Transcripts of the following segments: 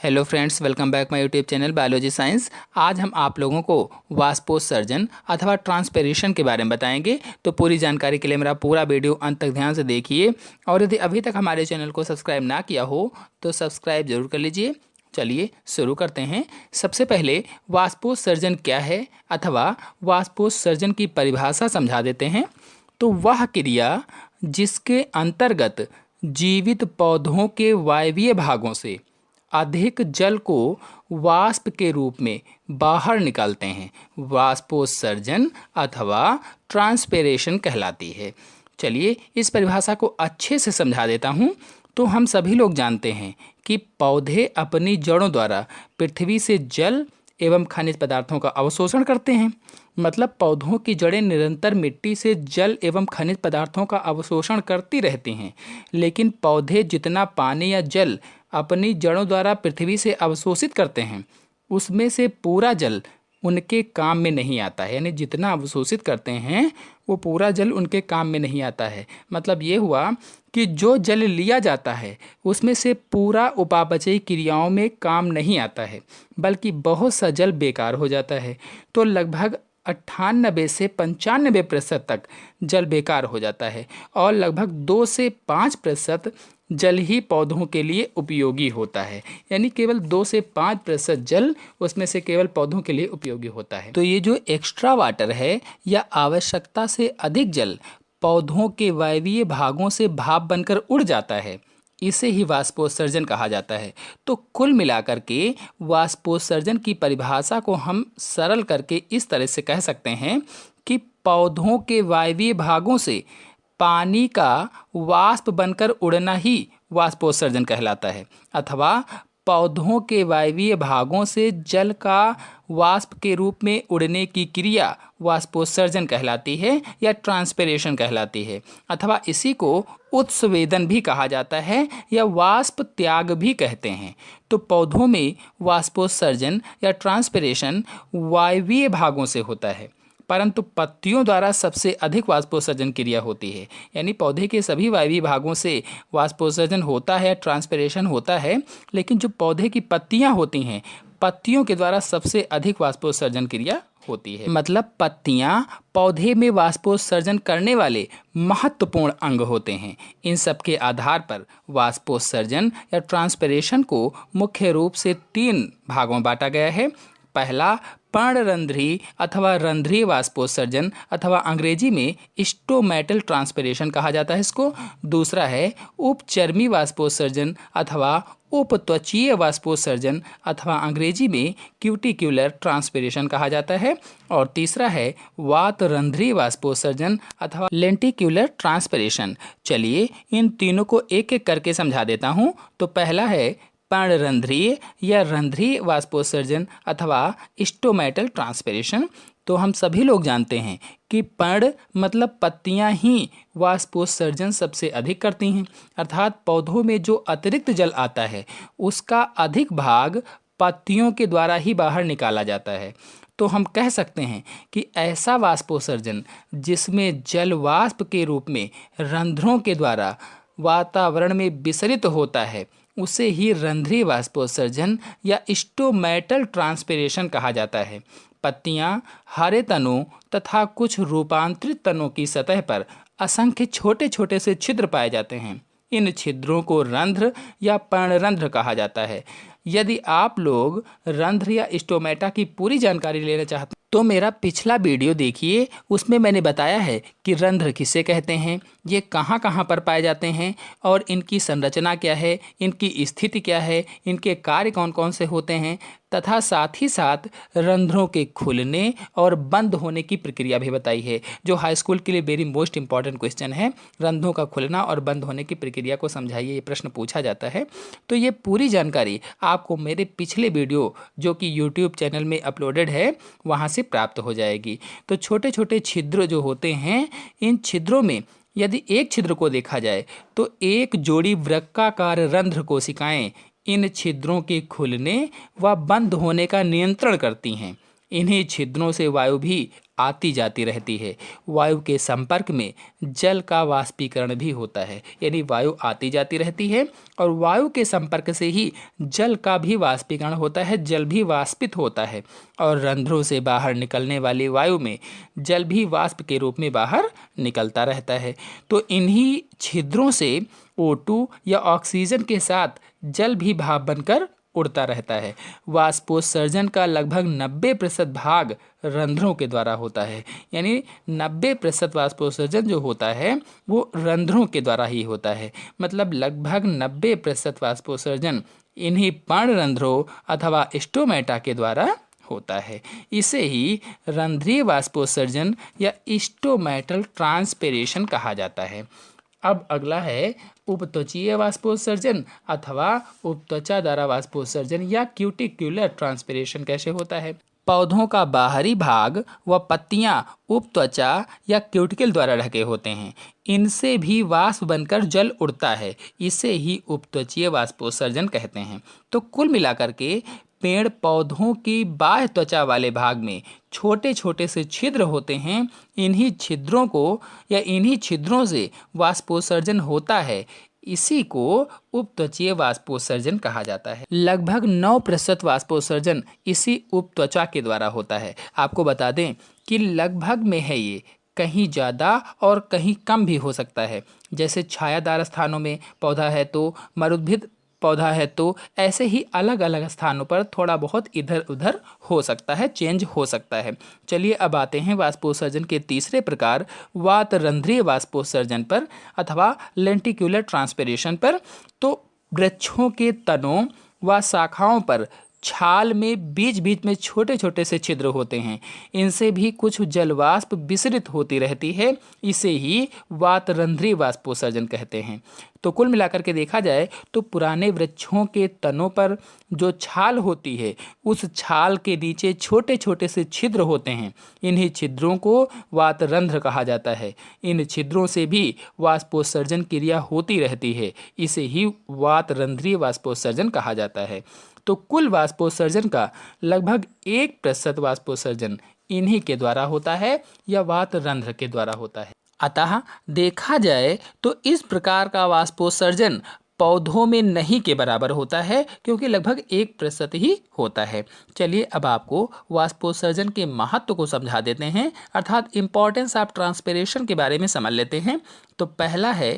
Hello friends, welcome back my YouTube channel biology science. आज हम आप लोगों को वाष्पोत्सर्जन अथवा ट्रांसपिरेशन के बारे में बताएंगे। तो पूरी जानकारी के लिए मेरा पूरा वीडियो अंत तक ध्यान से देखिए, और यदि अभी तक हमारे चैनल को सब्सक्राइब ना किया हो तो सब्सक्राइब जरूर कर लीजिए। चलिए शुरू करते हैं। सबसे पहले वाष्पोत्सर्जन क्या है अथवा वाष्पोत्सर्जन की परिभाषा समझा देते हैं। तो वह क्रिया जिसके अंतर्गत जीवित पौधों के वायवीय भागों से अधिक जल को वाष्प के रूप में बाहर निकालते हैं, वाष्पोत्सर्जन अथवा ट्रांसपिरेशन कहलाती है। चलिए इस परिभाषा को अच्छे से समझा देता हूँ। तो हम सभी लोग जानते हैं कि पौधे अपनी जड़ों द्वारा पृथ्वी से जल एवं खनिज पदार्थों का अवशोषण करते हैं। मतलब पौधों की जड़ें निरंतर मिट्टी से जल एवं खनिज पदार्थों का अवशोषण करती रहती हैं, लेकिन पौधे जितना पानी या जल अपनी जड़ों द्वारा पृथ्वी से अवशोषित करते हैं, उसमें से पूरा जल उनके काम में नहीं आता है। यानी जितना अवशोषित करते हैं वो पूरा जल उनके काम में नहीं आता है। मतलब ये हुआ कि जो जल लिया जाता है उसमें से पूरा उपापचयी क्रियाओं में काम नहीं आता है, बल्कि बहुत सा जल बेकार हो जाता है। तो लगभग 98 से 95% तक जल बेकार हो जाता है, और लगभग 2 से 5% जल ही पौधों के लिए उपयोगी होता है। यानी केवल 2 से 5% जल उसमें से केवल पौधों के लिए उपयोगी होता है। तो ये जो एक्स्ट्रा वाटर है या आवश्यकता से अधिक जल पौधों के वायवीय भागों से भाप बनकर उड़ जाता है, इसे ही वाष्पोत्सर्जन कहा जाता है। तो कुल मिलाकर के वाष्पोत्सर्जन की परिभाषा को हम सरल करके इस तरह से कह सकते हैं कि पौधों के वायवीय भागों से पानी का वाष्प बनकर उड़ना ही वाष्पोत्सर्जन कहलाता है, अथवा पौधों के वायवीय भागों से जल का वाष्प के रूप में उड़ने की क्रिया वाष्पोत्सर्जन कहलाती है या ट्रांसपिरेशन कहलाती है, अथवा इसी को उत्स्वेदन भी कहा जाता है या वाष्प त्याग भी कहते हैं। तो पौधों में वाष्पोत्सर्जन या ट्रांसपिरेशन वायवीय भागों से होता है, परंतु पत्तियों द्वारा सबसे अधिक वाष्पोत्सर्जन क्रिया होती है। यानी पौधे के सभी वायवीय भागों से वाष्पोत्सर्जन होता है, ट्रांसपिरेशन होता है, लेकिन जो पौधे की पत्तियां होती हैं, पत्तियों के द्वारा सबसे अधिक वाष्पोत्सर्जन क्रिया होती है। मतलब पत्तियां पौधे में वाष्पोत्सर्जन करने वाले महत्वपूर्ण अंग होते हैं। इन सब के आधार पर वाष्पोत्सर्जन या ट्रांसपिरेशन को मुख्य रूप से 3 भागों में बांटा गया है। पहला पर्णरंध्रीय अथवा रंध्रीय वाष्पोत्सर्जन अथवा अंग्रेजी में स्टोमेटल ट्रांसपिरेशन कहा जाता है इसको। दूसरा है उपचर्मी वाष्पोत्सर्जन अथवा उपत्वचीय वाष्पोत्सर्जन अथवा अंग्रेजी में क्यूटिक्युलर ट्रांसपिरेशन कहा जाता है। और तीसरा है वातरंध्रीय वाष्पोत्सर्जन अथवा लेंटिक्युलर ट्रांसपिरेशन। चलिए इन तीनों को एक एक करके समझा देता हूँ। तो पहला है पर्णरंध्रीय या रंध्रीय वाष्पोत्सर्जन अथवा स्टोमेटल ट्रांसपिरेशन। तो हम सभी लोग जानते हैं कि पर्ण मतलब पत्तियां ही वाष्पोत्सर्जन सबसे अधिक करती हैं, अर्थात पौधों में जो अतिरिक्त जल आता है उसका अधिक भाग पत्तियों के द्वारा ही बाहर निकाला जाता है। तो हम कह सकते हैं कि ऐसा वाष्पोत्सर्जन जिसमें जल वाष्प के रूप में रंध्रों के द्वारा वातावरण में विसरित होता है उसे ही रंध्रीय वाष्पोत्सर्जन या स्टोमेटल ट्रांसपिरेशन कहा जाता है। पत्तियां हरे तनों तथा कुछ रूपांतरित तनों की सतह पर असंख्य छोटे छोटे से छिद्र पाए जाते हैं। इन छिद्रों को रंध्र या पर्णरंध्र कहा जाता है। यदि आप लोग रंध्र या स्टोमेटा की पूरी जानकारी लेना चाहते हैं तो मेरा पिछला वीडियो देखिए, उसमें मैंने बताया है कि रंध्र किसे कहते हैं, ये कहाँ कहाँ पर पाए जाते हैं और इनकी संरचना क्या है, इनकी स्थिति क्या है, इनके कार्य कौन कौन से होते हैं, तथा साथ ही साथ रंध्रों के खुलने और बंद होने की प्रक्रिया भी बताई है, जो हाई स्कूल के लिए वेरी मोस्ट इंपॉर्टेंट क्वेश्चन है। रंध्रों का खुलना और बंद होने की प्रक्रिया को समझाइए, ये प्रश्न पूछा जाता है। तो ये पूरी जानकारी आपको मेरे पिछले वीडियो जो कि यूट्यूब चैनल में अपलोडेड है वहाँ से प्राप्त हो जाएगी। तो छोटे छोटे छिद्र जो होते हैं, इन छिद्रों में यदि एक छिद्र को देखा जाए तो एक जोड़ी वृक्काकार रंध्र कोशिकाएं इन छिद्रों के खुलने व बंद होने का नियंत्रण करती हैं। इन्हीं छिद्रों से वायु भी आती जाती रहती है। वायु के संपर्क में जल का वाष्पीकरण भी होता है, यानी वायु आती जाती रहती है और वायु के संपर्क से ही जल का भी वाष्पीकरण होता है, जल भी वाष्पित होता है और रंध्रों से बाहर निकलने वाली वायु में जल भी वाष्प के रूप में बाहर निकलता रहता है। तो इन्हीं छिद्रों से O2 या ऑक्सीजन के साथ जल भी भाप बनकर उड़ता रहता है। वाष्पोत्सर्जन का लगभग 90% भाग रंध्रों के द्वारा होता है, यानी 90% वाष्पोत्सर्जन जो होता है वो रंध्रों के द्वारा ही होता है। मतलब लगभग 90% वाष्पोत्सर्जन इन्हीं पर्णरंध्रों अथवा स्टोमेटा के द्वारा होता है। इसे ही रंध्रीय वाष्पोत्सर्जन या स्टोमेटल ट्रांसपिरेशन कहा जाता है। अब अगला है उपत्वचीय वाष्पोत्सर्जन अथवा उपत्वचा द्वारा वाष्पोत्सर्जन या क्यूटिक्युलर ट्रांसपिरेशन कैसे होता है। पौधों का बाहरी भाग व पत्तियां उपत्वचा या क्यूटिकल द्वारा ढके होते हैं। इनसे भी वाष्प बनकर जल उड़ता है। इसे ही उपत्वचीय वाष्पोत्सर्जन कहते हैं। तो कुल मिलाकर के पेड़ पौधों की बाह्य त्वचा वाले भाग में छोटे छोटे से छिद्र होते हैं। इन्हीं छिद्रों को या इन्हीं छिद्रों से वाष्पोत्सर्जन होता है। इसी को उपत्वचीय वाष्पोत्सर्जन कहा जाता है। लगभग 9% वाष्पोत्सर्जन इसी उपत्वचा के द्वारा होता है। आपको बता दें कि लगभग में है ये, कहीं ज़्यादा और कहीं कम भी हो सकता है। जैसे छायादार स्थानों में पौधा है तो, मरुद्भिद पौधा है तो, ऐसे ही अलग अलग स्थानों पर थोड़ा बहुत इधर उधर हो सकता है, चेंज हो सकता है। चलिए अब आते हैं वाष्पोत्सर्जन के तीसरे प्रकार वातरंध्रीय वाष्पोत्सर्जन पर अथवा लेंटिक्युलर ट्रांसपिरेशन पर। तो वृक्षों के तनों व शाखाओं पर छाल में बीच बीच में छोटे छोटे से छिद्र होते हैं। इनसे भी कुछ जलवाष्प विसरित होती रहती है। इसे ही वातरंध्रीय वाष्पोत्सर्जन कहते हैं। तो कुल मिलाकर के देखा जाए तो पुराने वृक्षों के तनों पर जो छाल होती है उस छाल के नीचे छोटे छोटे से छिद्र होते हैं। इन्हीं छिद्रों को वातरंध्र कहा जाता है। इन छिद्रों से भी वाष्पोत्सर्जन क्रिया होती रहती है। इसे ही वातरंध्रीय वाष्पोत्सर्जन कहा जाता है। तो कुल वाष्पोत्सर्जन का लगभग 1% वाष्पोत्सर्जन इन्हीं के द्वारा होता है या वातरंध्र के द्वारा होता है। अतः देखा जाए तो इस प्रकार का वाष्पोत्सर्जन पौधों में नहीं के बराबर होता है, क्योंकि लगभग 1% ही होता है। चलिए अब आपको वाष्पोत्सर्जन के महत्व को समझा देते हैं, अर्थात इम्पोर्टेंस ऑफ ट्रांसपिरेशन के बारे में समझ लेते हैं। तो पहला है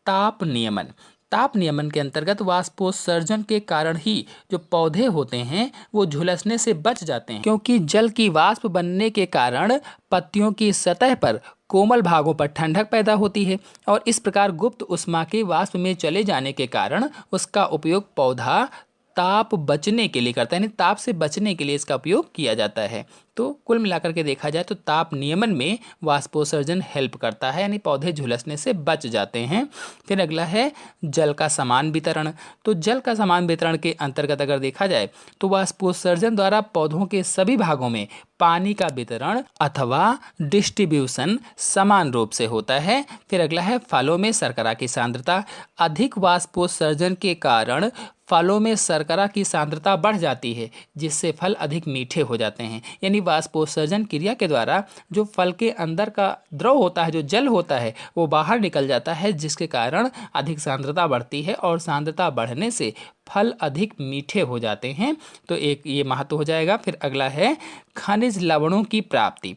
ताप नियमन। ताप नियमन के अंतर्गत वाष्पोत्सर्जन के कारण ही जो पौधे होते हैं वो झुलसने से बच जाते हैं, क्योंकि जल की वाष्प बनने के कारण पत्तियों की सतह पर कोमल भागों पर ठंडक पैदा होती है और इस प्रकार गुप्त उष्मा के वाष्प में चले जाने के कारण उसका उपयोग पौधा ताप बचने के लिए करता है, यानी ताप से बचने के लिए इसका उपयोग किया जाता है। तो कुल मिलाकर के देखा जाए तो ताप नियमन में वाष्पोत्सर्जन हेल्प करता है, यानी पौधे झुलसने से बच जाते हैं। फिर अगला है जल का समान वितरण। तो जल का समान वितरण के अंतर्गत अगर देखा जाए तो वाष्पोत्सर्जन द्वारा पौधों के सभी भागों में पानी का वितरण अथवा डिस्ट्रीब्यूशन समान रूप से होता है। फिर अगला है फलों में शर्करा की सांद्रता। अधिक वाष्पोत्सर्जन के कारण फलों में शर्करा की सांद्रता बढ़ जाती है, जिससे फल अधिक मीठे हो जाते हैं। यानी वाष्पोत्सर्जन क्रिया के द्वारा जो फल के अंदर का द्रव होता है, जो जल होता है, वो बाहर निकल जाता है, जिसके कारण अधिक सांद्रता बढ़ती है और सांद्रता बढ़ने से फल अधिक मीठे हो जाते हैं। तो एक ये महत्व हो जाएगा। फिर अगला है खनिज लवणों की प्राप्ति।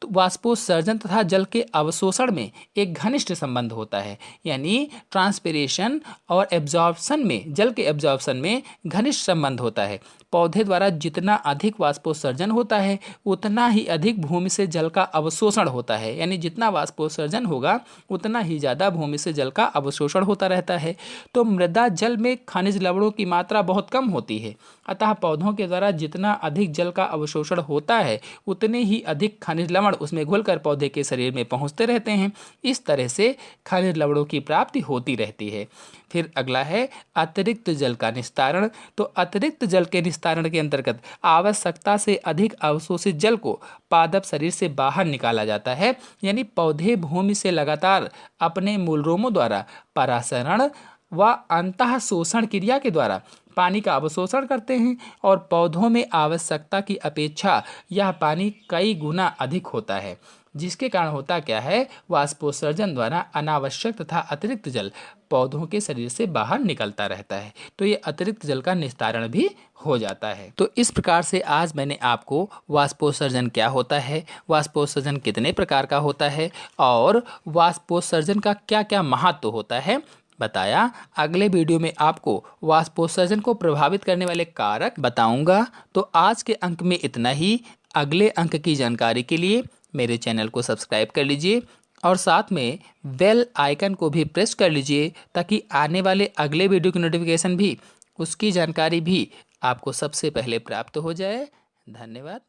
तो वाष्पोत्सर्जन तथा जल के अवशोषण में एक घनिष्ठ संबंध होता है, यानी ट्रांसपिरेशन और एब्जॉर्प्शन में, जल के एब्जॉर्प्शन में घनिष्ठ संबंध होता है। पौधे द्वारा जितना अधिक वाष्पोत्सर्जन होता है उतना ही अधिक भूमि से जल का अवशोषण होता है, यानी जितना वाष्पोत्सर्जन होगा उतना ही ज़्यादा भूमि से जल का अवशोषण होता रहता है। तो मृदा जल में खनिज लवणों की मात्रा बहुत कम होती है, अतः पौधों के द्वारा जितना अधिक जल का अवशोषण होता है उतने ही अधिक खनिज लवण उसमें घुलकर पौधे के शरीर में पहुंचते रहते हैं। इस तरह से खनिज लवणों की प्राप्ति होती रहती है। फिर अगला है अतिरिक्त जल का निस्तारण। तो अतिरिक्त जल के निस्तारण के अंतर्गत आवश्यकता से अधिक अवशोषित जल को पादप शरीर से बाहर निकाला जाता है, यानी पौधे भूमि से लगातार अपने मूलरोमों द्वारा परासरण व अंतः शोषण क्रिया के द्वारा पानी का अवशोषण करते हैं और पौधों में आवश्यकता की अपेक्षा यह पानी कई गुना अधिक होता है, जिसके कारण होता क्या है, वाष्पोत्सर्जन द्वारा अनावश्यक तथा अतिरिक्त जल पौधों के शरीर से बाहर निकलता रहता है, तो ये अतिरिक्त जल का निस्तारण भी हो जाता है। तो इस प्रकार से आज मैंने आपको वाष्पोत्सर्जन क्या होता है, वाष्पोत्सर्जन कितने प्रकार का होता है और वाष्पोत्सर्जन का क्या क्या महत्व होता है बताया। अगले वीडियो में आपको वाष्पोत्सर्जन को प्रभावित करने वाले कारक बताऊंगा। तो आज के अंक में इतना ही। अगले अंक की जानकारी के लिए मेरे चैनल को सब्सक्राइब कर लीजिए और साथ में बेल आइकन को भी प्रेस कर लीजिए, ताकि आने वाले अगले वीडियो की नोटिफिकेशन भी, उसकी जानकारी भी आपको सबसे पहले प्राप्त हो जाए। धन्यवाद।